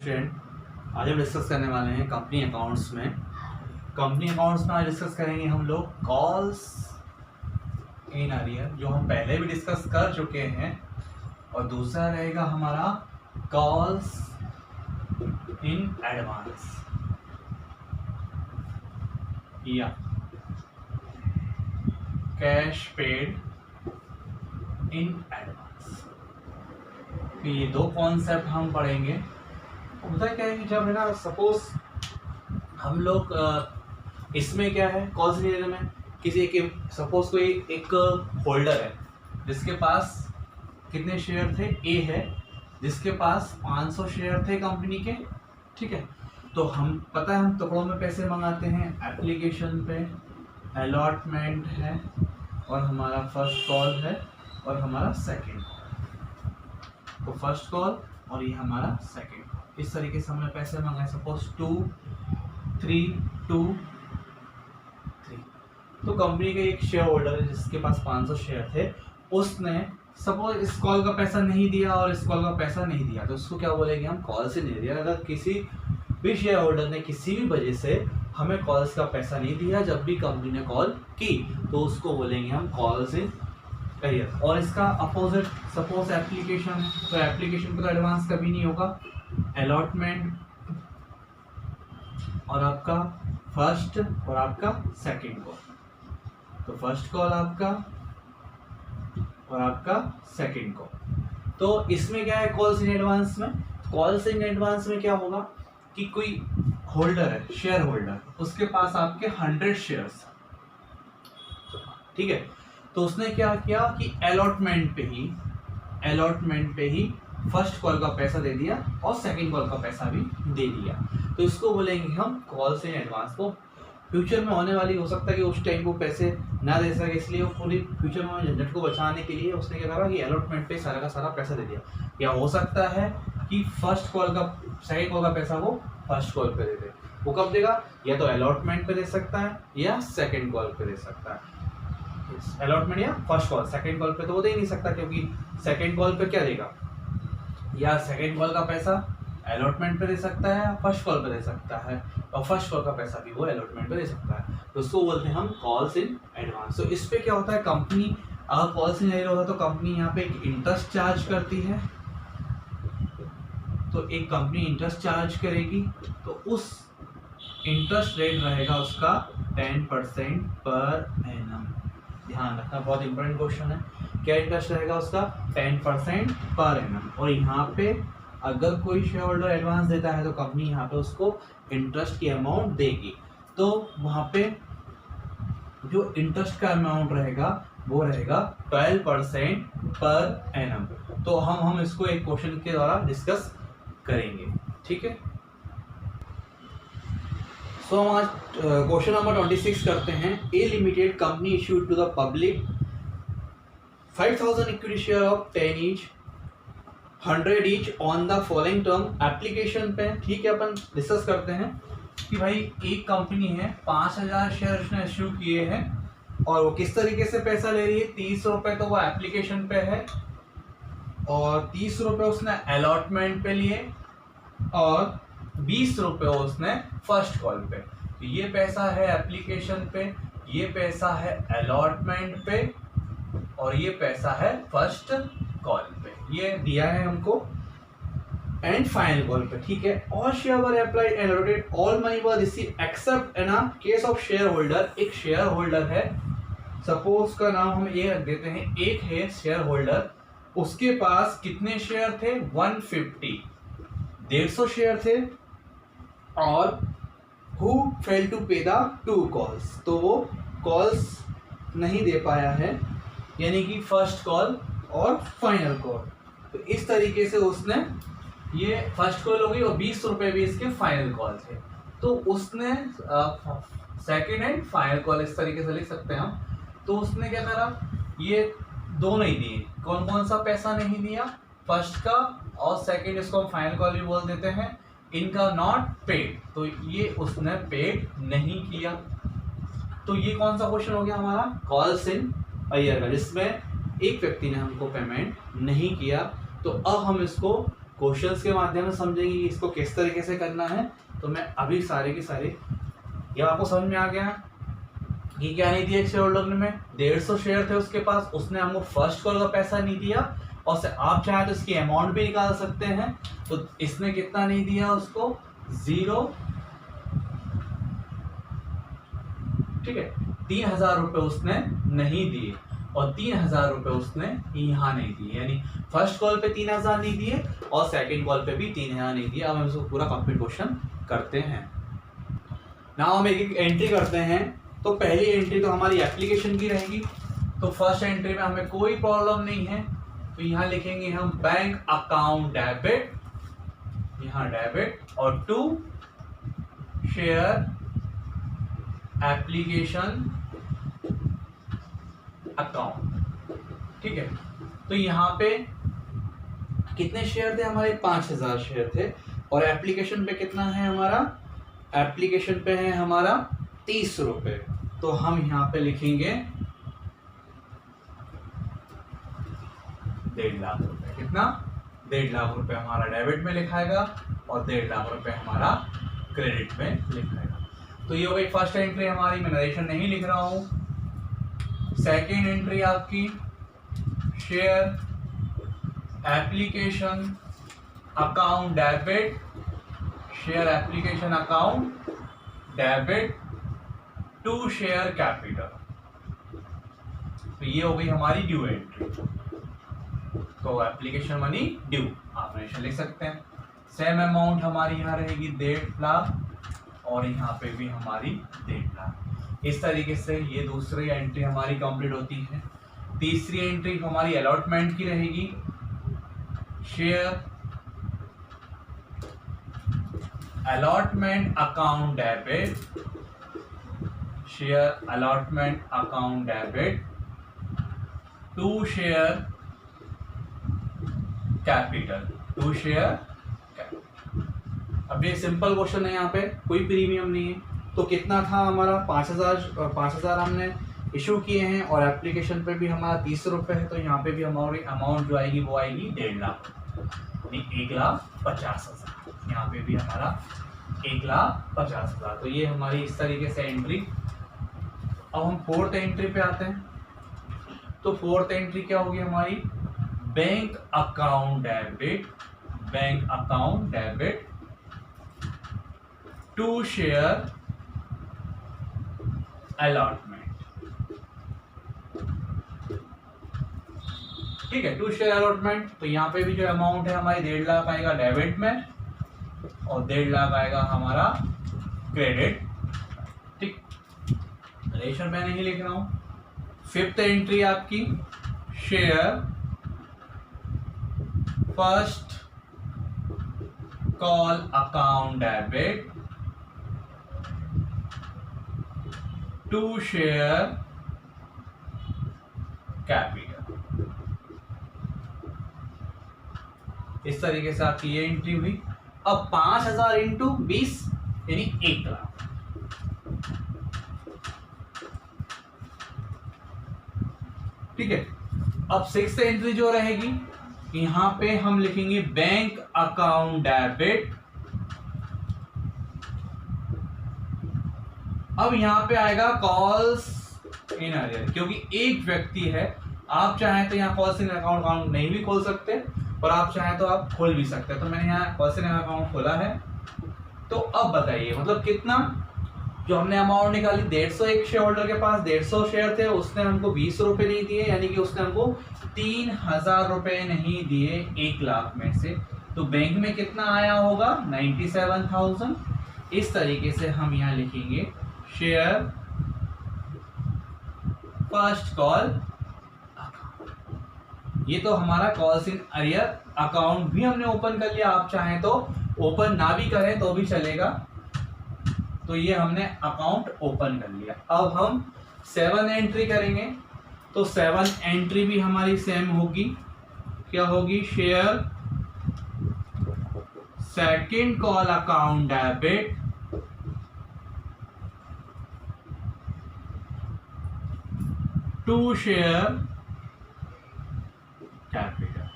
Student, आज हम discuss करने वाले हैं कंपनी अकाउंट्स में। कंपनी अकाउंट्स में आज डिस्कस करेंगे हम लोग कॉल्स इन अरियर, जो हम पहले भी डिस्कस कर चुके हैं, और दूसरा रहेगा हमारा कॉल्स इन एडवांस या कैश पेड इन एडवांस। ये दो कॉन्सेप्ट हम पढ़ेंगे। होता क्या है कि जब है ना, सपोज हम लोग इसमें क्या है, कॉल सिनेरियो में किसी के सपोज कोई एक होल्डर है जिसके पास कितने शेयर थे, ए है, जिसके पास 500 शेयर थे कंपनी के, ठीक है। तो हम पता है हम टुकड़ों में पैसे मंगाते हैं, एप्लीकेशन पे, अलॉटमेंट है, और हमारा फर्स्ट कॉल है, और हमारा सेकंड कॉल। तो फर्स्ट कॉल और ये हमारा सेकंड कॉल, इस तरीके से हमने पैसे मंगाए। सपोज 2 3 2 3। तो कंपनी का एक शेयर होल्डर है जिसके पास 500 शेयर थे, उसने सपोज इस कॉल का पैसा नहीं दिया और इस कॉल का पैसा नहीं दिया, तो उसको क्या बोलेंगे हम, कॉल से नहीं दिया। अगर किसी भी शेयर होल्डर ने किसी भी वजह से हमें कॉल्स का पैसा नहीं दिया जब भी कंपनी ने कॉल की, तो उसको बोलेंगे हम कॉल्स इन अरियर। और इसका अपोजिट सपोज एप्लीकेशन है, तो एप्लीकेशन पर तो एडवांस कभी नहीं होगा। अलॉटमेंट और आपका फर्स्ट और आपका सेकंड कॉल, तो फर्स्ट कॉल आपका और आपका सेकंड कॉल। तो इसमें क्या है, कॉल्स इन एडवांस में, कॉल्स इन एडवांस में क्या होगा कि कोई होल्डर है, शेयर होल्डर, उसके पास आपके 100 शेयर्स, ठीक है। तो उसने क्या किया कि अलॉटमेंट पे ही फर्स्ट कॉल का पैसा दे दिया और सेकंड कॉल का पैसा भी दे दिया, तो इसको बोलेंगे हम कॉल्स इन एडवांस। को फ्यूचर में होने वाली हो सकता है कि उस टाइम वो पैसे ना दे सके, इसलिए वो पूरी फ्यूचर में झंझट को बचाने के लिए उसने क्या करा कि अलॉटमेंट पे सारा का सारा पैसा दे दिया। या हो सकता है कि फर्स्ट कॉल का सेकंड कॉल का पैसा वो फर्स्ट कॉल पे दे दे। वो कब देगा, या तो अलॉटमेंट पे दे सकता है या सेकंड कॉल पे दे सकता है। अलॉटमेंट या फर्स्ट कॉल, सेकंड कॉल पे तो वो दे ही नहीं सकता, क्योंकि सेकंड कॉल पे क्या देगा, या सेकंड कॉल का पैसा अलॉटमेंट पे दे सकता है, फर्स्ट कॉल पे दे सकता है, और फर्स्ट कॉल का पैसा भी वो अलॉटमेंट पे दे सकता है। तो उसको बोलते हैं हम कॉल्स इन एडवांस। तो इस पे क्या होता है, कंपनी अगर कॉल्स इन एडवांस होता है तो कंपनी यहाँ पे एक इंटरेस्ट चार्ज करती है। तो एक कंपनी इंटरेस्ट चार्ज करेगी, तो उस इंटरेस्ट रेट रहेगा उसका 10% पर एनम। ध्यान रखना, बहुत इंपॉर्टेंट क्वेश्चन है। क्या इंटरेस्ट रहेगा उसका, 10% पर एनम। और यहाँ पे अगर कोई शेयर होल्डर एडवांस देता है तो कंपनी यहाँ पे उसको इंटरेस्ट की अमाउंट देगी। तो वहाँ पे जो इंटरेस्ट का अमाउंट रहेगा वो रहेगा 12% पर एनम। तो हम इसको एक क्वेश्चन के द्वारा डिस्कस करेंगे, ठीक है। सो हम आज क्वेश्चन नंबर 26 करते हैं। A limited company issued to the public 5000 equity share of 10 each 100 each on the following term application पे, ठीक है। अपन डिस्कस करते हैं कि भाई एक कंपनी है, 5000 शेयर उसने इश्यू किए हैं, और वो किस तरीके से पैसा ले रही है, 30 रुपए तो वो एप्लीकेशन पे है, और 30 रुपए उसने अलॉटमेंट पे लिए, और 20 रुपए उसने फर्स्ट कॉल पे। तो ये पैसा है एप्लीकेशन पे, ये पैसा है अलॉटमेंट पे, और ये पैसा है फर्स्ट कॉल पे, ये दिया है हमको एंड फाइनल कॉल पे, ठीक है। All share were applied and allotted, all money were received accept in a case of share holder. एक शेयर होल्डर है, सपोज का नाम हम ये रख देते हैं, एक है शेयर होल्डर, उसके पास कितने शेयर थे, 150, 150 शेयर थे, और हु फेल टू पे द 2 कॉल्स, तो वो कॉल्स नहीं दे पाया है, यानी कि फर्स्ट कॉल और फाइनल कॉल। तो इस तरीके से उसने, ये फर्स्ट कॉल हो गई और 20 रुपए भी इसके फाइनल कॉल थे, तो उसने सेकेंड एंड फाइनल कॉल इस तरीके से लिख सकते हैं हम। तो उसने क्या करा, ये दोनों ही दिए। कौन कौन सा पैसा नहीं दिया, फर्स्ट का और सेकेंड, इसको हम फाइनल कॉल भी बोल देते हैं, इनका नॉट पेड, तो ये उसने पेड नहीं किया। तो ये कौन सा क्वेश्चन हो गया हमारा, कॉल्स इन अरियर का, जिसमें एक व्यक्ति ने हमको पेमेंट नहीं किया। तो अब हम इसको क्वेश्चंस के माध्यम से समझेंगे कि इसको किस तरीके से करना है। तो मैं अभी सारे के सारे, ये आपको समझ में आ गया कि क्या नहीं दिया एक शेयर होल्डर ने, 150 शेयर थे उसके पास, उसने हमको फर्स्ट कॉल का पैसा नहीं दिया, और से आप चाहे तो इसकी अमाउंट भी निकाल सकते हैं। तो इसने कितना नहीं दिया उसको, 0, ठीक है, 3,000 रुपए उसने नहीं दिए, और 3,000 रुपए उसने यहाँ नहीं दिए, यानी फर्स्ट कॉल पे 3,000 नहीं दिए और सेकंड कॉल पे भी 3,000 नहीं दिए। अब हम इसको पूरा कंप्लीट क्वेश्चन करते हैं। नाउ हम एक एंट्री करते हैं। तो पहली एंट्री तो हमारी एप्लीकेशन की रहेगी। तो फर्स्ट एंट्री में हमें कोई प्रॉब्लम नहीं है, तो यहाँ लिखेंगे हम बैंक अकाउंट डेबिट, यहाँ डेबिट, और टू शेयर एप्लीकेशन अकाउंट, ठीक है। तो यहाँ पे कितने शेयर थे हमारे, 5,000 शेयर थे, और एप्लीकेशन पे कितना है हमारा, एप्लीकेशन पे है हमारा 30 रुपए। तो हम यहाँ पे लिखेंगे 1.5 लाख रुपए। कितना, 1.5 लाख रुपए हमारा डेबिट में लिखाएगा और 1.5 लाख रुपए हमारा क्रेडिट में लिखाएगा। तो ये हो गई फर्स्ट एंट्री हमारी, मैं नरेशन नहीं लिख रहा हूं। सेकेंड एंट्री आपकी share application account debit, share application account debit to share capital. तो ये हो गई हमारी ड्यू एंट्री। तो एप्लीकेशन मनी ड्यू आप नरेशन लिख सकते हैं। सेम अमाउंट हमारी यहाँ रहेगी 1.5 लाख, और यहाँ पे भी हमारी 1.5 लाख। इस तरीके से ये दूसरी एंट्री हमारी कंप्लीट होती है। तीसरी एंट्री हमारी अलॉटमेंट की रहेगी, share allotment account debit, share allotment account debit to share capital, to share. अब ये सिंपल क्वेश्चन है, यहाँ पे कोई प्रीमियम नहीं है। तो कितना था हमारा, 5,000 हमने इशू किए हैं, और एप्लीकेशन पे भी हमारा 30 रुपए है। तो यहाँ पे भी हमारी अमाउंट जो आएगी वो आएगी 1.5 लाख, 1,50,000। यहाँ पे भी हमारा 1,50,000। तो ये हमारी इस तरीके से एंट्री। अब हम फोर्थ एंट्री पे आते हैं। तो फोर्थ एंट्री क्या होगी हमारी, bank account debit, bank account debit to share allotment, ठीक है, टू शेयर अलॉटमेंट। तो यहाँ पे भी जो अमाउंट है हमारी 1.5 लाख आएगा डेबिट में, और 1.5 लाख आएगा हमारा क्रेडिट, ठीक। रेशन मैं नहीं लिख रहा हूं। फिफ्थ एंट्री आपकी share first call account debit to share capital. इस तरीके से आपकी ये एंट्री हुई। अब 5,000 इंटू 20 यानी 1 लाख। ठीक है। अब सिक्स्थ एंट्री जो रहेगी, यहां पे हम लिखेंगे बैंक अकाउंट डेबिट। अब यहां पे आएगा कॉल्स इन अरियर, क्योंकि एक व्यक्ति है। आप चाहें तो यहाँ कॉल्स इन अकाउंट नहीं भी खोल सकते, और आप चाहें तो आप खोल भी सकते हैं। तो मैंने यहाँ कॉल्स इन अकाउंट खोला है। तो अब बताइए मतलब कितना, जो हमने अमाउंट निकाली 150, एक शेयर होल्डर के पास 150 शेयर थे, उसने हमको 20 रुपए नहीं दिए, यानी कि उसने हमको 3,000 रुपए नहीं दिए 1 लाख में से। तो बैंक में कितना आया होगा, 97,000। इस तरीके से हम यहाँ लिखेंगे शेयर फर्स्ट कॉल। ये तो हमारा कॉल्स इन अरियर अकाउंट भी हमने ओपन कर लिया। आप चाहें तो ओपन ना भी करें तो भी चलेगा। तो ये हमने अकाउंट ओपन कर लिया। अब हम 7 एंट्री करेंगे। तो 7 एंट्री भी हमारी सेम होगी। क्या होगी, share second call account debit to share capital.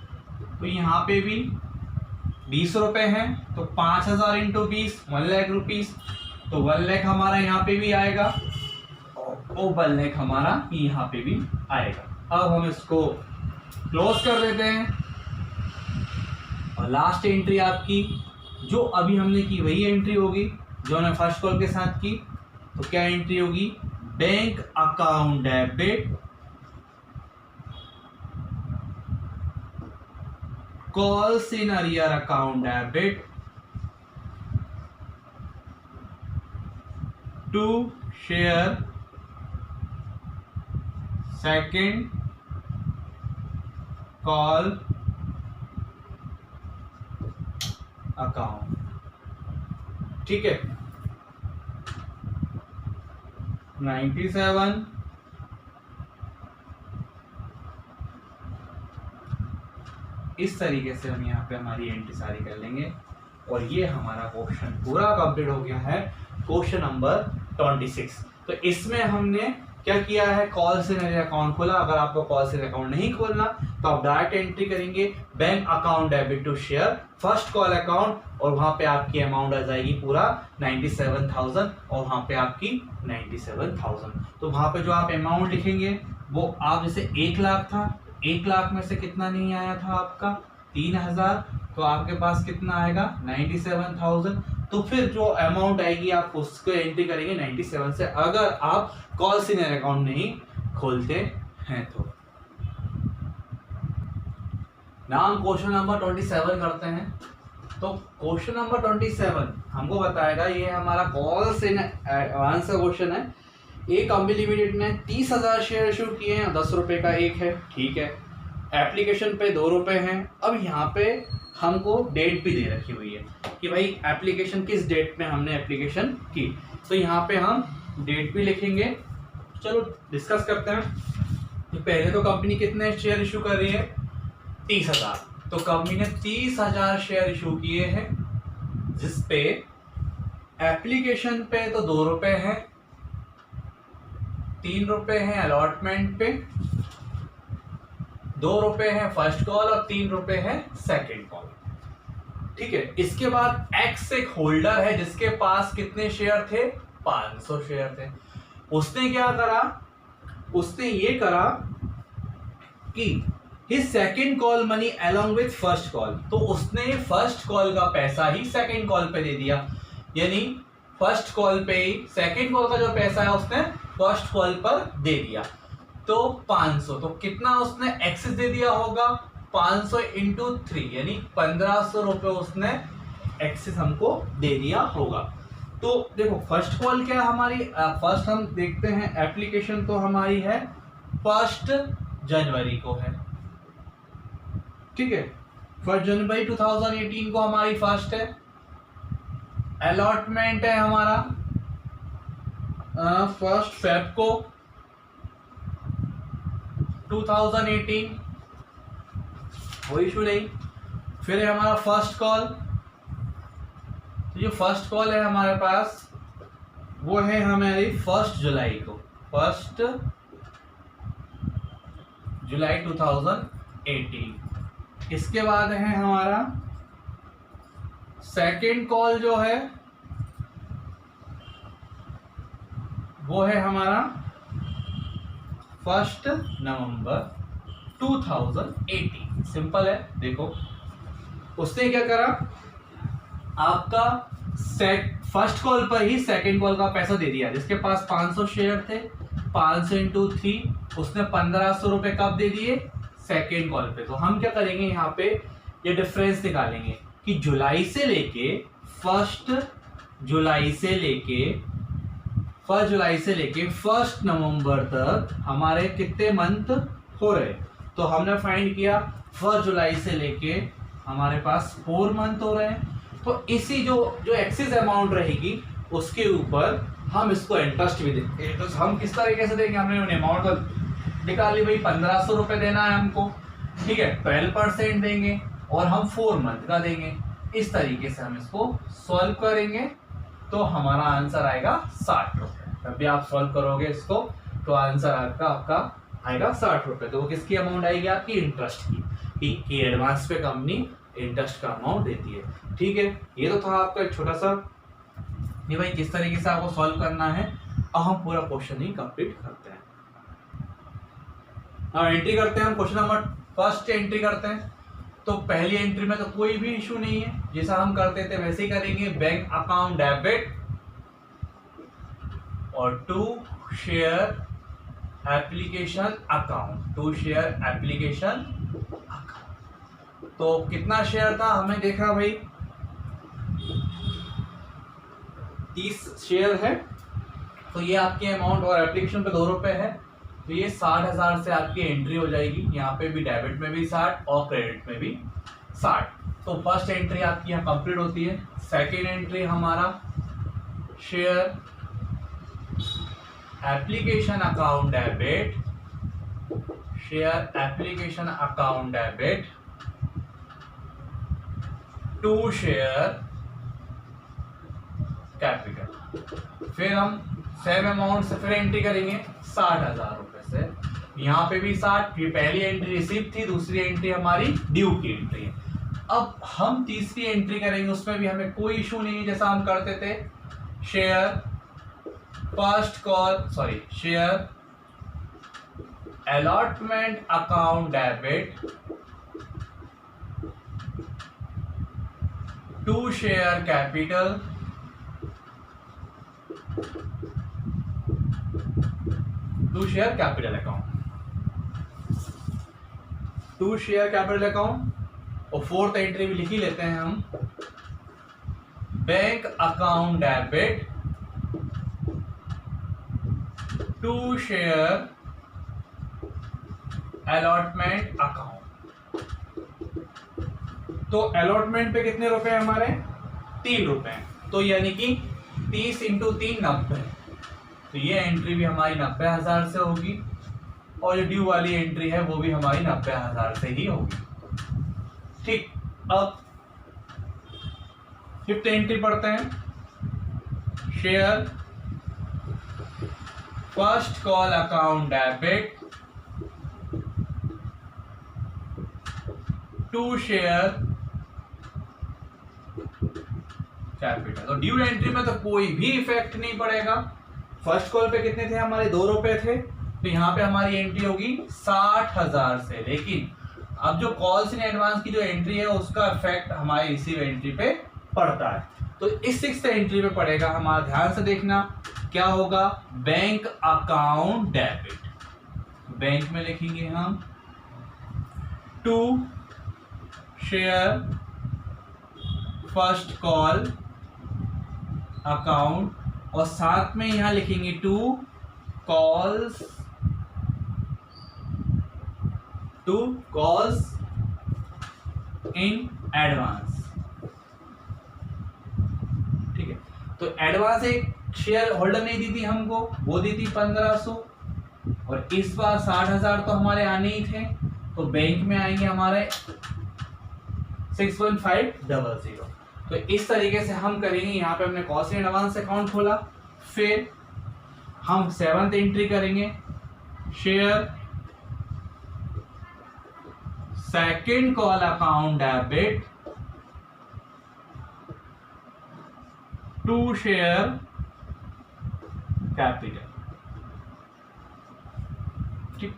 तो यहां पे भी 20 रुपए हैं तो 5000 इंटू 20 1 लाख रुपीज, तो 1 लाख हमारा यहाँ पे भी आएगा और 1 लाख हमारा यहाँ पे भी आएगा। अब हम इसको क्लोज कर देते हैं और लास्ट एंट्री आपकी जो अभी हमने की वही एंट्री होगी जो हमने फर्स्ट कॉल के साथ की। तो क्या एंट्री होगी, bank account debit calls in arrear account debit to share second call account. ठीक है, 97 इस तरीके से हम यहाँ पे हमारी एंट्री सारी कर लेंगे और ये हमारा क्वेश्चन पूरा कंप्लीट हो गया है, क्वेश्चन नंबर 26। तो इसमें हमने क्या किया है, कॉल से अकाउंट खोला। अगर आपको कॉल से अकाउंट नहीं खोलना तो आप डायरेक्ट एंट्री करेंगे bank account debit to share first call account और वहां पे आपकी अमाउंट आ जाएगी पूरा 97,000 और वहां पे आपकी 97,000। तो वहां पे जो आप अमाउंट लिखेंगे वो आप जैसे 1 लाख था, 1 लाख में से कितना नहीं आया था आपका 3,000, तो आपके पास कितना आएगा 97,000। तो फिर जो अमाउंट आएगी आप उसको एंट्री करेंगे 97 से, अगर आप कॉल सीनियर अकाउंट नहीं खोलते हैं तो। नाम क्वेश्चन नंबर 27 करते हैं। तो क्वेश्चन नंबर 27 हमको बताएगा, ये हमारा कॉल से आंसर क्वेश्चन है। एक कंपनी लिमिटेड ने 30,000 शेयर इशू किए हैं, 10 रुपए का एक है, ठीक है। एप्लीकेशन पे 2 रुपए हैं। अब यहाँ पे हमको डेट भी दे रखी हुई है कि भाई एप्लीकेशन किस डेट में हमने एप्लीकेशन की, तो यहाँ पे हम डेट भी लिखेंगे। चलो डिस्कस करते हैं। तो पहले तो कंपनी कितने शेयर इशू कर रही है 30,000, तो कंपनी ने 30,000 शेयर इशू किए हैं, जिसपे एप्लीकेशन पे तो 2 रुपए है, 3 रुपए है अलॉटमेंट पे, 2 रुपए है फर्स्ट कॉल और 3 रुपए है सेकेंड कॉल, ठीक है। इसके बाद एक्स एक होल्डर है जिसके पास कितने शेयर थे 500 शेयर थे। उसने क्या करा, उसने ये करा कि his second call money along with first call, तो उसने फर्स्ट कॉल का पैसा ही सेकेंड कॉल पे दे दिया, यानी फर्स्ट कॉल पे ही सेकेंड कॉल का जो पैसा है उसने फर्स्ट कॉल पर दे दिया। तो 500, तो कितना उसने एक्सेस दे दिया होगा 500 इंटू 3 यानी 1500 रुपए उसने एक्सेस हमको दे दिया होगा। तो देखो फर्स्ट कॉल क्या हमारी, फर्स्ट हम देखते हैं एप्लीकेशन तो हमारी है 1 जनवरी को है, ठीक है। 1 जनवरी 2018 को हमारी फर्स्ट है। अलॉटमेंट है हमारा 1 फेब को 2018, वो इशू नहीं। फिर है हमारा फर्स्ट कॉल, तो जो फर्स्ट कॉल है हमारे पास वो है हमारी 1 जुलाई को, 1 जुलाई 2018। इसके बाद है हमारा सेकेंड कॉल जो है वो है हमारा 1 नवंबर 2018। सिंपल है। देखो उसने क्या करा, आपका फर्स्ट कॉल पर ही सेकेंड कॉल का पैसा दे दिया, जिसके पास 500 शेयर थे 500 इंटू 3 उसने 1500 रुपए कब दे दिए सेकेंड कॉल पे। तो हम क्या करेंगे यहाँ पे ये डिफरेंस निकालेंगे कि जुलाई से लेके 1 जुलाई से लेके 1 नवंबर तक हमारे कितने मंथ हो रहे। तो हमने फाइंड किया 1 जुलाई से लेके हमारे पास 4 मंथ हो रहे हैं। तो इसी जो एक्सेस अमाउंट रहेगी उसके ऊपर हम इसको इंटरेस्ट भी देंगे। तो हम किस तरीके से देंगे, हमने अमाउंट को निकाल ली, भाई 1500 रुपए देना है हमको, ठीक है। 12% देंगे और हम 4 मंथ का देंगे। इस तरीके से हम इसको सॉल्व करेंगे तो हमारा आंसर आएगा 60 रुपए। जब भी आप सॉल्व करोगे इसको तो आंसर आपका आएगा 60 रुपए। तो वो किसकी अमाउंट आएगी, आपकी इंटरेस्ट की, कि एडवांस पे कंपनी इंटरेस्ट का अमाउंट देती है। ठीक है, ये तो था आपका एक छोटा सा, ये भाई किस तरीके से आपको सॉल्व करना है। अब हम पूरा क्वेश्चन ही कंप्लीट करते हैं। अब एंट्री करते हैं हम, क्वेश्चन नंबर फर्स्ट एंट्री करते हैं। तो पहली एंट्री में तो कोई भी इशू नहीं है, जैसा हम करते थे वैसे ही करेंगे। बैंक अकाउंट डेबिट और to share application account, to share application account. तो कितना शेयर था हमें देखा भाई, 30 शेयर है। तो ये आपके अमाउंट और एप्लीकेशन पे 2 रुपए है, तो ये 60,000 से आपकी एंट्री हो जाएगी। यहाँ पे भी डेबिट में भी 60 और क्रेडिट में भी 60। तो फर्स्ट एंट्री आपकी यहाँ कंप्लीट होती है। सेकेंड एंट्री हमारा share application account debit, share application account debit to share capital. फिर हम सेम अमाउंट से फिर एंट्री करेंगे 60,000 रुपए से। यहाँ पे भी 60, ये पहली एंट्री रिसीव थी, दूसरी एंट्री हमारी ड्यू की एंट्री है। अब हम तीसरी एंट्री करेंगे, उसमें भी हमें कोई इशू नहीं है, जैसा हम करते थे। Share first call, sorry, share allotment account debit to share capital to share capital account, to share capital account. और फोर्थ एंट्री भी लिख ही लेते हैं हम, bank account debit to share allotment account. तो अलॉटमेंट पे कितने रुपए हमारे, 3 रुपए, तो यानी कि 30 इंटू 3 90। तो ये एंट्री भी हमारी 90,000 से होगी, और जो ड्यू वाली एंट्री है वो भी हमारी 90,000 से ही होगी। ठीक, अब फिफ्थ एंट्री पढ़ते हैं। Share first call account debit to share capital. तो ड्यू एंट्री में तो कोई भी इफेक्ट नहीं पड़ेगा। फर्स्ट कॉल पे कितने थे हमारे, 2 रुपए थे, तो यहाँ पे हमारी एंट्री होगी 60,000 से। लेकिन अब जो कॉल्स इन एडवांस की जो एंट्री है उसका इफेक्ट हमारी रिसीव एंट्री पे पड़ता है। तो इस 6th एंट्री पे पड़ेगा हमारा, ध्यान से देखना क्या होगा, बैंक अकाउंट डेबिट। बैंक में लिखेंगे हम to share first call account, और साथ में यहां लिखेंगे टू कॉल्स इन एडवांस। ठीक है, तो एडवांस एक शेयर होल्डर ने दी थी हमको, वो दी थी 1500, और इस बार 60,000 तो हमारे आने ही थे, तो बैंक में आएंगे हमारे 61500। तो इस तरीके से हम करेंगे। यहाँ पे हमने कॉस्ट इन एडवांस अकाउंट खोला, फिर हम 7th एंट्री करेंगे, share second call account debit to share capital. ठीक,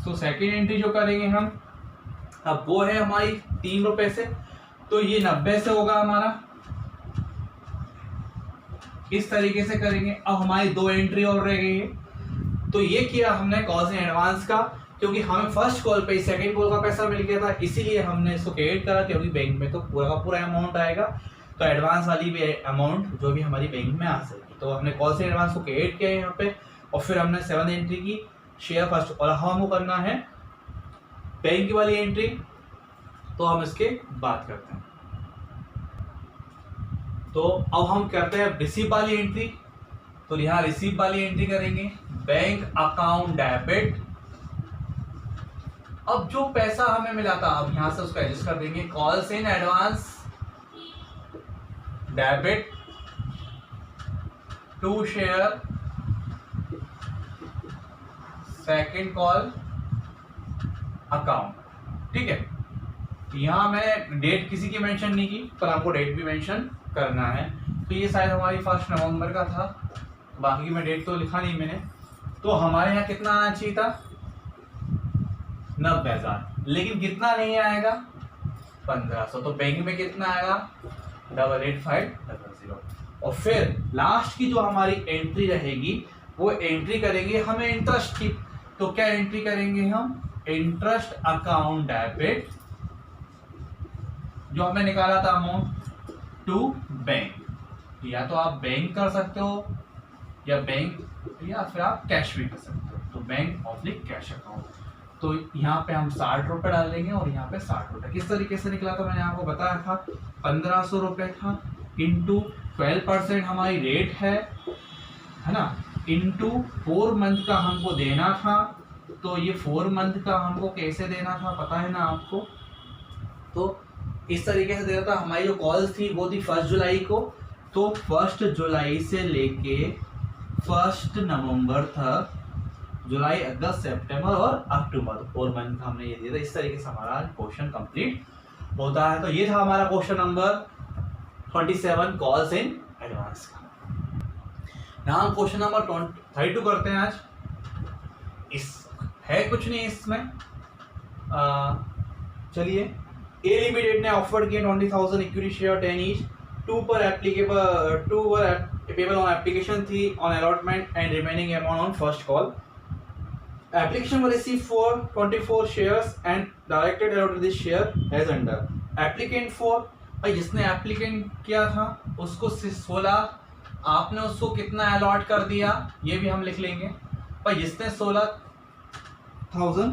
सो सेकेंड एंट्री जो करेंगे हम, अब वो है हमारी 3 रुपए से, तो ये 90 से होगा हमारा। इस तरीके से करेंगे। अब हमारी 2 एंट्री और रह गई है। तो ये किया हमने कॉस्ट इन एडवांस का, क्योंकि हमें फर्स्ट कॉल पे सेकंड कॉल का पैसा मिल गया था, इसीलिए हमने इसको क्रेडिट करा, क्योंकि बैंक में तो पूरा का पूरा अमाउंट आएगा, तो एडवांस वाली भी अमाउंट जो भी हमारी बैंक में आ सकेगी। तो हमने कॉस्ट इन एडवांस को क्रेडिट किया यहाँ पे, और फिर हमने 7th एंट्री की शेयर फर्स्ट, और हमको करना है बैंक की वाली एंट्री, तो हम इसके बात करते हैं। तो अब हम करते हैं रिसीव वाली एंट्री। तो यहाँ रिसीव वाली एंट्री करेंगे, बैंक अकाउंट डेबिट। अब जो पैसा हमें मिला था, अब यहां से उसको एडजस्ट कर देंगे, calls in advance debit to share second call account. ठीक है, यहाँ मैंने डेट किसी की मेंशन नहीं की, पर आपको डेट भी मेंशन करना है। तो ये शायद हमारी 1 नवंबर का था, बाकी की मैं डेट तो लिखा नहीं मैंने। तो हमारे यहाँ कितना आना चाहिए था, 90,000, लेकिन कितना नहीं आएगा, 1500। तो बैंक में कितना आएगा, 88,500। और फिर लास्ट की जो हमारी एंट्री रहेगी वो एंट्री करेंगे हमें इंटरेस्ट की। तो क्या एंट्री करेंगे हम, इंटरेस्ट अकाउंट डेबिट, जो हमने निकाला था अमाउंट, टू बैंक। या तो आप बैंक कर सकते हो या बैंक, या फिर आप कैश भी कर सकते हो। तो बैंक ऑब्लिक कैश अकाउंट। तो यहाँ पे हम 60 रुपये डालेंगे और यहाँ पे 60 रुपये। किस तरीके से निकला था मैंने आपको बताया था, 1500 रुपये था, इंटू 12% हमारी रेट है ना, इंटू 4 मंथ का हमको देना था। तो ये 4 मंथ का हमको कैसे देना था पता है ना आपको। तो इस तरीके से देना था। हमारी जो कॉल्स थी वो थी 1 जुलाई को। तो 1 जुलाई से लेके 1 नवंबर तक, जुलाई, अगस्त, सितंबर और अक्टूबर, 4 मंथ का हमने ये दिया था। इस तरीके से हमारा क्वेश्चन कंप्लीट होता है। तो ये था हमारा question number 27, calls in advance का। यहाँ हम क्वेश्चन नंबर 32 करते हैं आज। इस है कुछ नहीं इसमें, चलिए। ए लिमिटेड ने ऑफर्ड किया 20,000 इक्विटी शेयर 10 ईच, 2 पर पेबल ऑन एप्लीकेशन थी on allotment and remaining amount on first call. Application was received for 24 shares and directed allotted this share as under. Applicant for, भाई जिसने एप्लीकेंट किया था उसको 16, आपने उसको कितना अलॉट कर दिया ये भी हम लिख लेंगे। भाई जिसने 16,000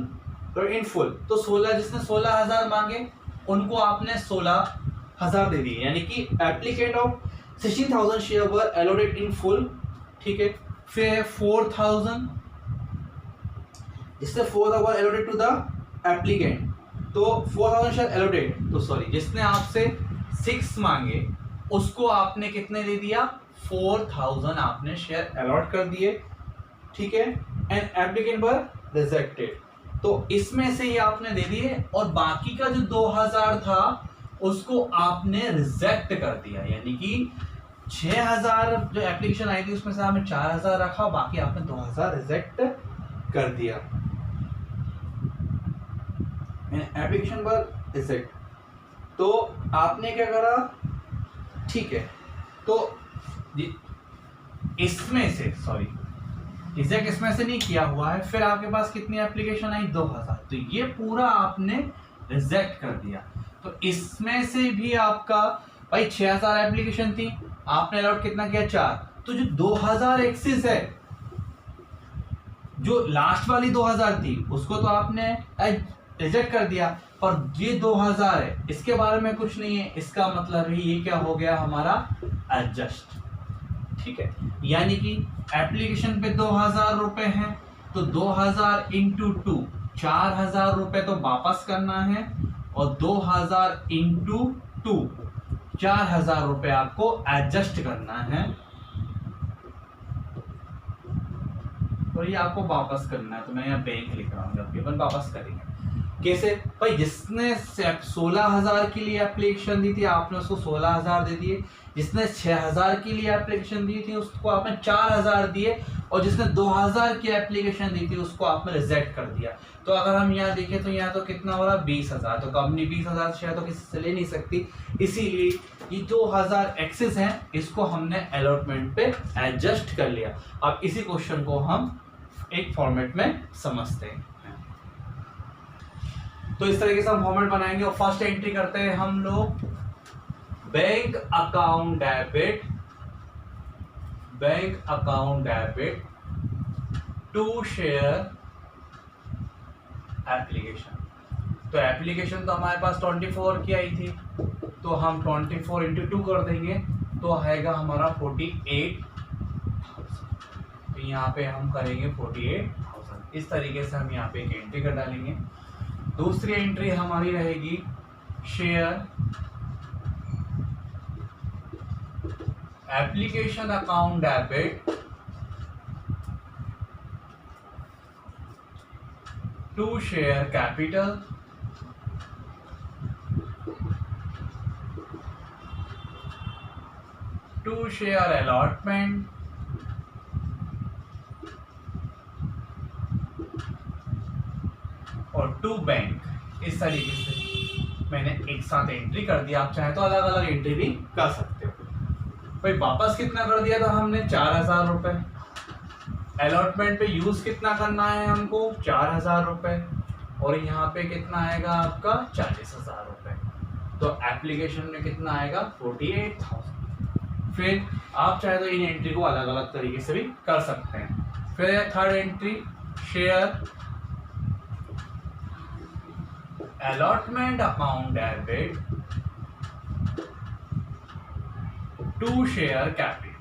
तो इन फुल, तो 16, जिसने 16,000 मांगे उनको आपने 16,000 दे दिए, यानी कि applicant of 16,000 share were allotted in full. ठीक है, फिर 4,000, जिसने 4,000 अलॉटेड टू द एप्लीकेंट, तो 4,000 शेयर अलॉटेड, तो सॉरी, जिसने आपसे 6 मांगे उसको आपने कितने दे दिया, 4,000 आपने शेयर अलॉट कर दिए। ठीक है, एंड एप्लीकेंट वर रिजेक्टेड, तो इसमें से ही आपने दे दिए, और बाकी का जो 2,000 था उसको आपने रिजेक्ट कर दिया, यानी कि 6,000 जो एप्लीकेशन आई थी उसमें से आपने 4,000 रखा, बाकी आपने 2,000 रिजेक्ट कर दिया। एप्लीकेशन पर रिजेक्ट, तो आपने क्या करा, ठीक है, तो इसमें से, सॉरी, रिजेक्ट इसमें से नहीं किया हुआ है। फिर आपके पास कितनी एप्लीकेशन आई, 2,000, तो ये पूरा आपने रिजेक्ट कर दिया। तो इसमें से भी आपका, भाई 6,000 एप्लीकेशन थी, आपने अलॉट कितना किया, 4, तो जो 2,000 एक्सिस है, जो लास्ट वाली 2,000 थी उसको तो आपने रिजेक्ट कर दिया, पर ये 2,000 है इसके बारे में कुछ नहीं है, इसका मतलब है ये क्या हो गया हमारा, एडजस्ट। ठीक है, यानी कि एप्लीकेशन पे 2,000 रुपए हैं, तो 2,000 इंटू 2, 4,000 रुपए तो वापस करना है, और 2,000 इंटू 2, 4,000 रुपए आपको एडजस्ट करना है, तो ये आपको वापस करना है। तो मैं यहाँ बैंक लिख रहा हूँ, जबकि अपन वापस करेंगे कैसे, भाई जिसने 16,000 के लिए एप्लीकेशन दी थी आपने उसको 16,000 दे दिए, जिसने 6,000 के लिए एप्लीकेशन दी थी उसको आपने 4,000 दिए, और जिसने 2,000 की एप्लीकेशन दी थी उसको आपने रिजेक्ट कर दिया। तो अगर हम यहाँ देखें तो यहाँ तो कितना हो रहा, 20,000, तो कंपनी 20,000 शेयर तो किसी से ले नहीं सकती, इसीलिए ये 2,000 एक्सेस हैं, इसको हमने अलॉटमेंट पे एडजस्ट कर लिया। अब इसी क्वेश्चन को हम एक फॉर्मेट में समझते हैं। तो इस तरीके से हम फॉर्मेट बनाएंगे, और फर्स्ट एंट्री करते हैं हम लोग, bank account debit to share application. तो एप्लीकेशन तो हमारे पास 24 की आई थी, तो हम 24 इंटू 2 कर देंगे, तो आएगा हमारा 48,000। तो यहाँ पे हम करेंगे 48,000। इस तरीके से हम यहाँ पे एक एंट्री कर डालेंगे। दूसरी एंट्री हमारी रहेगी share application account debit to share capital to share allotment और टू बैंक। इस तरीके से मैंने एक साथ एंट्री कर दिया। आप चाहे तो अलग अलग एंट्री भी कर सकते हो। भाई वापस कितना कर दिया था हमने, 4000 रुपए। अलॉटमेंट पे यूज कितना करना है हमको, 4000 रुपए। और यहाँ पे कितना आएगा आपका, 40,000 रुपए। तो एप्लीकेशन में कितना आएगा, 48,000। फिर आप चाहे तो इन एंट्री को अलग अलग तरीके से भी कर सकते हैं। फिर third entry, share allotment account debit to share capital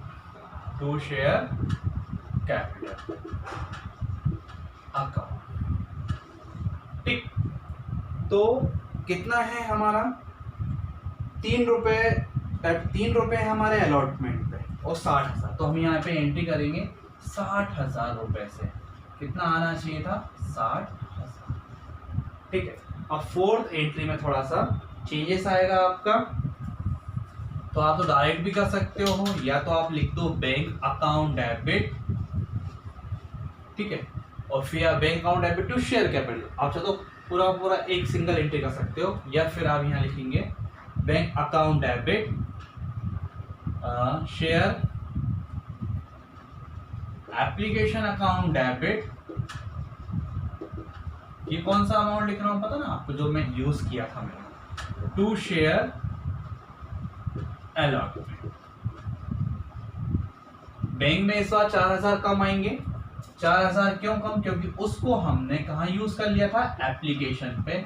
account। ठीक, तो कितना है हमारा, 3 रुपए हमारे अलॉटमेंट पे और 60,000। तो हम यहाँ पे एंट्री करेंगे 60,000 रुपए से। कितना आना चाहिए था, 60,000। ठीक है। अब फोर्थ एंट्री में थोड़ा सा चेंजेस आएगा आपका। तो आप तो डायरेक्ट भी कर सकते हो, या तो आप लिख दो बैंक अकाउंट डेबिट। ठीक है। और फिर आप bank account debit to share capital. आप चाहे तो पूरा एक सिंगल एंट्री कर सकते हो, या फिर आप यहाँ लिखेंगे bank account debit share application account debit. ये कौन सा अमाउंट लिख रहा हूँ पता ना आपको, जो मैं यूज किया था मैंने, टू शेयर अलॉटमेंट। बैंक में इस बार 4000 कम आएंगे। 4000 क्यों कम, क्योंकि उसको हमने कहाँ यूज कर लिया था, एप्लीकेशन पे।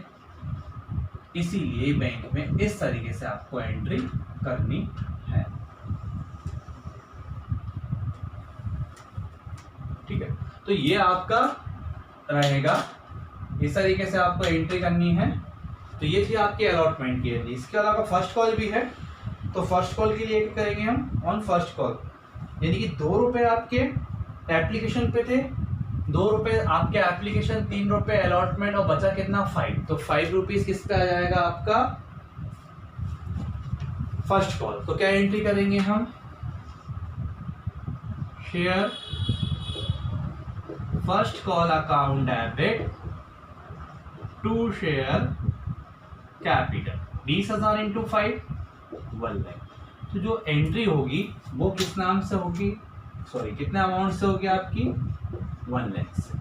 इसीलिए बैंक में इस तरीके से आपको एंट्री करनी है। ठीक है। तो ये आपका रहेगा, इस तरीके से आपको एंट्री करनी है। तो ये थी आपकी अलॉटमेंट की एंट्री। इसके अलावा फर्स्ट कॉल भी है। तो फर्स्ट कॉल के लिए क्या करेंगे हम, ऑन फर्स्ट कॉल, यानी कि 2 रुपए आपके एप्लीकेशन पे थे, 2 रुपए आपके एप्लीकेशन, 3 रुपए अलॉटमेंट, और बचा कितना, 5। तो 5 रुपीज किस पे आ जाएगा आपका, फर्स्ट कॉल। तो क्या एंट्री करेंगे हम, share first call account debit to share capital 20,000 into 5, 1 lakh. तो जो एंट्री होगी वो किस नाम से होगी, सॉरी कितने अमाउंट से होगी आपकी, 1 लाख से।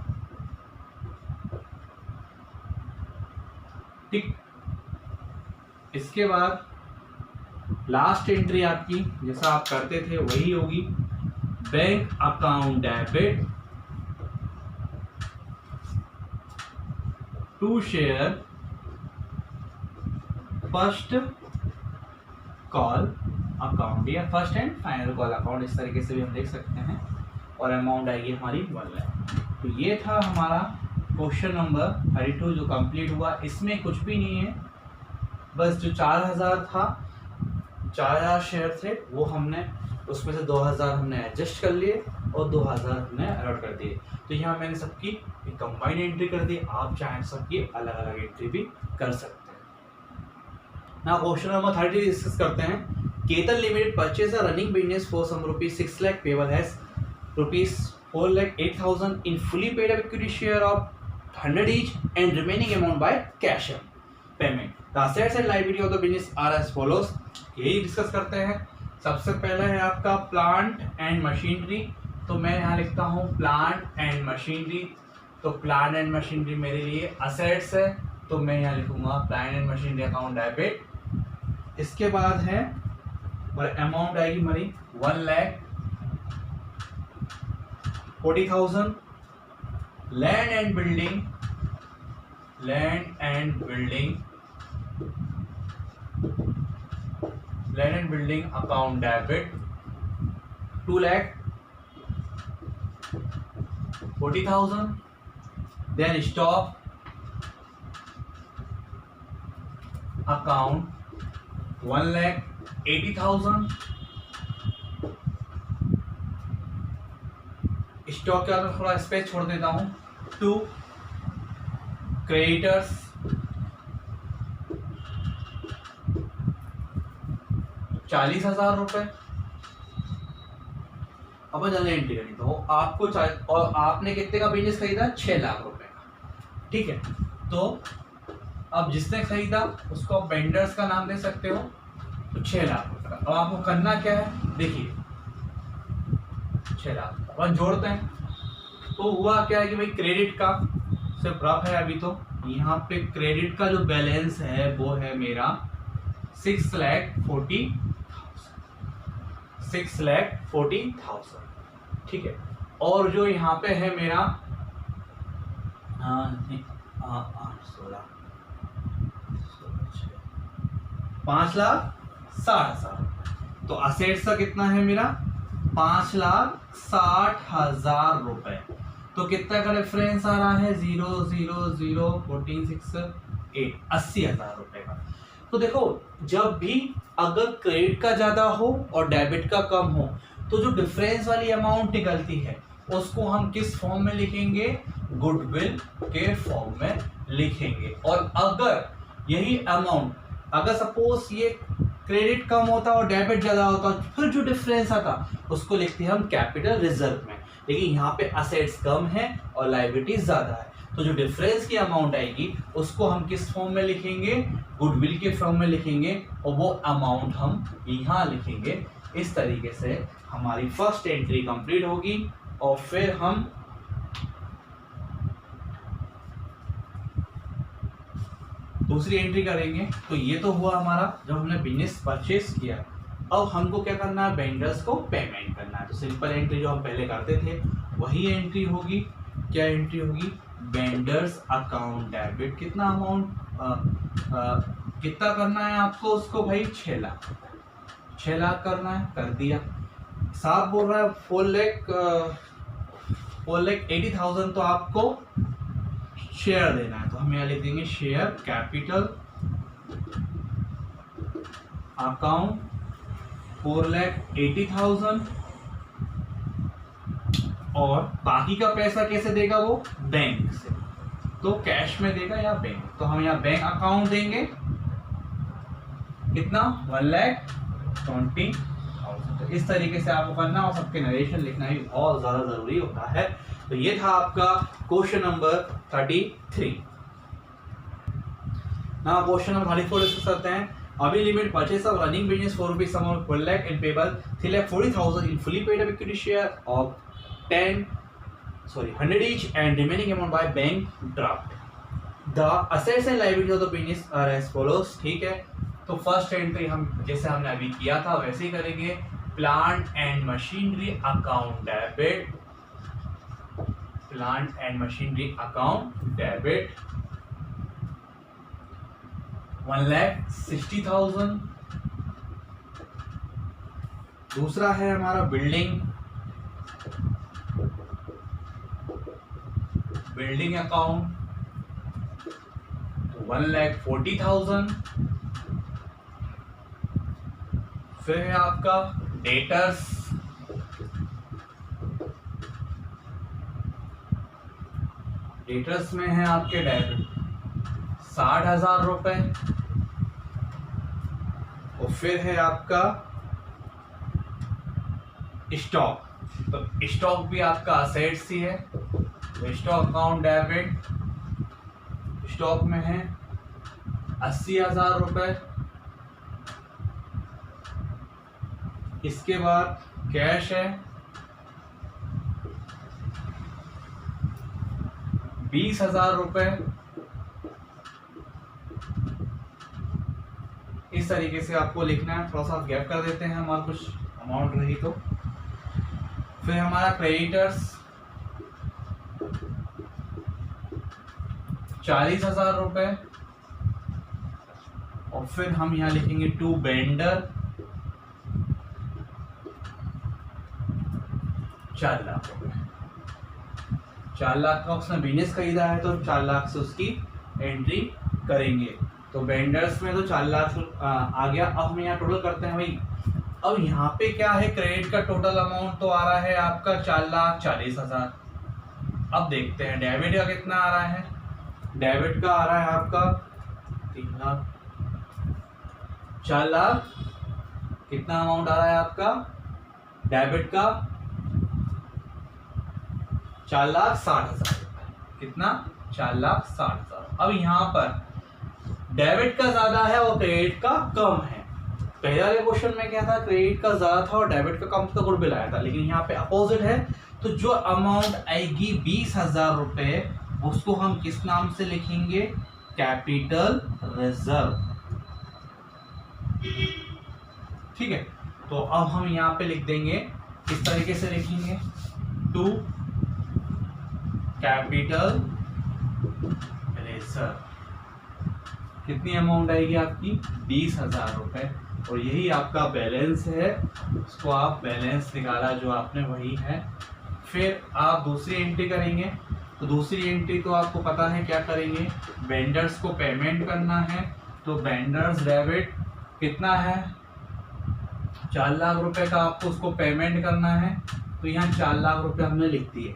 ठीक। इसके बाद लास्ट एंट्री आपकी जैसा आप करते थे वही होगी, bank account debit to share first call account, या first and final call account, इस तरीके से भी हम देख सकते हैं। और अमाउंट आएगी हमारी 1 लाख। तो ये था हमारा क्वेश्चन नंबर 32 जो कंप्लीट हुआ। इसमें कुछ भी नहीं है, बस जो 4000 था, 4000 शेयर थे, वो हमने उसमें से 2000 हमने एडजस्ट कर लिए और 2000 हमने अलॉट कर दिए। तो यहाँ मैंने सबकी कंबाइंड एंट्री कर दी। आप चाहें सबकी अलग अलग एंट्री भी कर सकते हैं ना। क्वेश्चन नंबर 30 डिस्कस करते हैं। Ketan limited purchase a running business for sum ₹6 lakh payable has ₹4,08,000 in fully paid up equity share of 100 each and remaining amount by cash payment. The assets and liability of the business are as follows. यही discuss करते हैं। सबसे पहले है आपका plant and machinery. तो मैं यहाँ लिखता हूँ प्लांट एंड मशीनरी। तो प्लांट एंड मशीनरी मेरे लिए असेट्स है, तो मैं यहाँ लिखूंगा plant and machinery account debit. इसके बाद है और अमाउंट आएगी हमारी 1,40,000। Land and building account debit 2,40,000। Then stock account 1,80,000। Stock के अंदर थोड़ा स्पेस छोड़ देता हूं। 2 क्रेडिटर्स 40,000 रुपए। अपन जनरल एंट्री करनी, तो आपको और आपने कितने का बिजनेस खरीदा, 6 लाख रुपए का, ठीक है। तो अब जिसने खरीदा उसको आप वेंडर्स का नाम दे सकते हो, तो 6 लाख रुपए का। अब आपको करना क्या है, देखिए 6 लाख अपन जोड़ते हैं, तो हुआ क्या है कि भाई क्रेडिट का सिर्फ रफ है अभी, तो यहाँ पे क्रेडिट का जो बैलेंस है वो है मेरा 6,40,000, ठीक है। और जो यहाँ पे है मेरा 5,60,000, तो असेट्स का कितना है मेरा 5,60,000 रुपए। तो कितना का डिफरेंस आ रहा है, 0,0,0,14,6,8 80,000 रुपए का। तो देखो जब भी अगर क्रेडिट का ज्यादा हो और डेबिट का कम हो, तो जो डिफरेंस वाली अमाउंट निकलती है उसको हम किस फॉर्म में लिखेंगे, गुडविल के फॉर्म में लिखेंगे। और अगर यही अमाउंट, अगर सपोज ये क्रेडिट कम होता और डेबिट ज्यादा होता, फिर जो डिफरेंस आता उसको लिखते हैं हम कैपिटल रिजर्व में। लेकिन यहाँ पे असेट्स कम है और लायबिलिटीज ज्यादा है, तो जो डिफरेंस की अमाउंट आएगी उसको हम किस फॉर्म में लिखेंगे, गुडविल के फॉर्म में लिखेंगे, और वो अमाउंट हम यहाँ लिखेंगे। इस तरीके से हमारी फर्स्ट एंट्री कंप्लीट होगी, और फिर हम दूसरी एंट्री करेंगे। तो ये तो हुआ हमारा जब हमने बिजनेस परचेस किया। अब हमको क्या करना है, वेंडर्स को पेमेंट करना है। तो सिंपल एंट्री जो हम पहले करते थे वही एंट्री होगी। क्या एंट्री होगी, वेंडर्स अकाउंट डेबिट, कितना अमाउंट कितना करना है आपको उसको भाई, 6 लाख, 6 लाख करना है, कर दिया। साहब बोल रहा है 4,80,000 तो आपको शेयर देना है, तो हम यहाँ लिख देंगे शेयर कैपिटल अकाउंट 4,80,000, और बाकी का पैसा कैसे देगा वो, बैंक से, तो कैश में देगा या बैंक। तो हम यहाँ बैंक अकाउंट देंगे, कितना 1,20,000। तो इस तरीके से आपको करना, और सबके नरेशन लिखना भी बहुत ज्यादा जरूरी होता है। तो ये था आपका question number 33। Now question number 34 discuss करते हैं। अभी limit purchase of running business for rupees sum of 1 lakh and payable 3,40,000 in fully paid up equity share of 100 each and remaining amount by bank draft. The assets and liabilities of the business are as follows, ठीक है। तो first entry हम जैसे हमने अभी किया था वैसे ही करेंगे। Plant and machinery account debit, plant and machinery account debit 1,60,000। दूसरा है हमारा बिल्डिंग अकाउंट 1,40,000। फिर है आपका डेटर्स में है आपके डेबिट 60,000 रुपए। और फिर है आपका स्टॉक, तो स्टॉक भी आपका असेट्स ही है, तो स्टॉक अकाउंट डेबिट स्टॉक में है 80,000 रुपए। इसके बाद कैश है 20,000 रुपए। इस तरीके से आपको लिखना है, थोड़ा सा गैप कर देते हैं हमारा कुछ अमाउंट रही तो। फिर हमारा क्रेडिटर्स 40,000 रुपए। और फिर हम यहाँ लिखेंगे टू वेंडर 4 लाख रुपए। 4 लाख का उसने बिजनेस खरीदा है तो 4 लाख से उसकी एंट्री करेंगे। तो वेंडर्स में तो 4 लाख आ गया। अब हम यहाँ टोटल करते हैं भाई। अब यहाँ पे क्या है, क्रेडिट का टोटल अमाउंट तो आ रहा है आपका 4,40,000। अब देखते हैं डेबिट का कितना आ रहा है। डेबिट का आ रहा है आपका 3 लाख। 4 लाख कितना अमाउंट आ रहा है आपका डेबिट का 4,60,000। कितना? 4,60,000। अब यहाँ पर डेबिट का ज्यादा है और क्रेडिट का कम है। पहले वाले क्वेश्चन में क्या था, क्रेडिट का ज्यादा था और डेबिट का कम था, गुडविल आया था, लेकिन यहाँ पे अपोजिट है। तो जो अमाउंट आएगी 20,000 रुपए, उसको हम किस नाम से लिखेंगे? Capital reserve. ठीक है, तो अब हम यहाँ पे लिख देंगे, किस तरीके से लिखेंगे? To capital reserve. कितनी अमाउंट आएगी आपकी? 20,000 रुपए, और यही आपका बैलेंस है। उसको आप बैलेंस निकाला जो आपने, वही है। फिर आप दूसरी एंट्री करेंगे, तो दूसरी एंट्री तो आपको पता है क्या करेंगे, वेंडर्स को पेमेंट करना है। तो वेंडर्स डेबिट कितना है? 4 लाख रुपए का आपको उसको पेमेंट करना है। तो यहाँ 4 लाख रुपए हमने लिख दिए।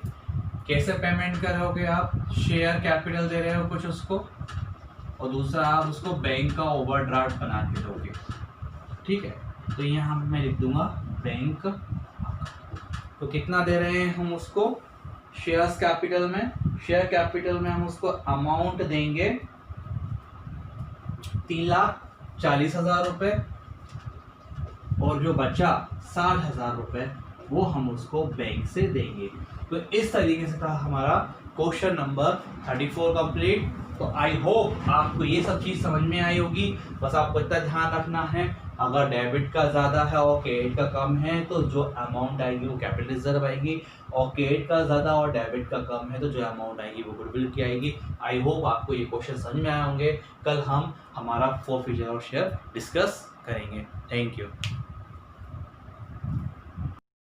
कैसे पेमेंट करोगे आप? शेयर कैपिटल दे रहे हो कुछ उसको, और दूसरा आप उसको बैंक का ओवरड्राफ्ट बना के दोगे। ठीक है, तो यहाँ मैं लिख दूंगा बैंक। तो कितना दे रहे हैं हम उसको? शेयर्स कैपिटल में, शेयर कैपिटल में हम उसको अमाउंट देंगे 3,40,000 रुपए, और जो बचा 60,000 रुपए वो हम उसको बैंक से देंगे। तो इस तरीके से था हमारा क्वेश्चन नंबर 34 कंप्लीट। तो आई होप आपको ये सब चीज़ समझ में आई होगी। बस आपको इतना ध्यान रखना है, अगर डेबिट का ज़्यादा है और क्रेडिट का कम है तो जो अमाउंट आएगी वो कैपिटल रिजर्व आएगी, और क्रेडिट का ज़्यादा और डेबिट का कम है तो जो अमाउंट आएगी वो गुडविल की आएगी। आई होप आपको ये क्वेश्चन समझ में आए होंगे। कल हम हमारा फॉरफिचर और शेयर डिस्कस करेंगे। Thank you.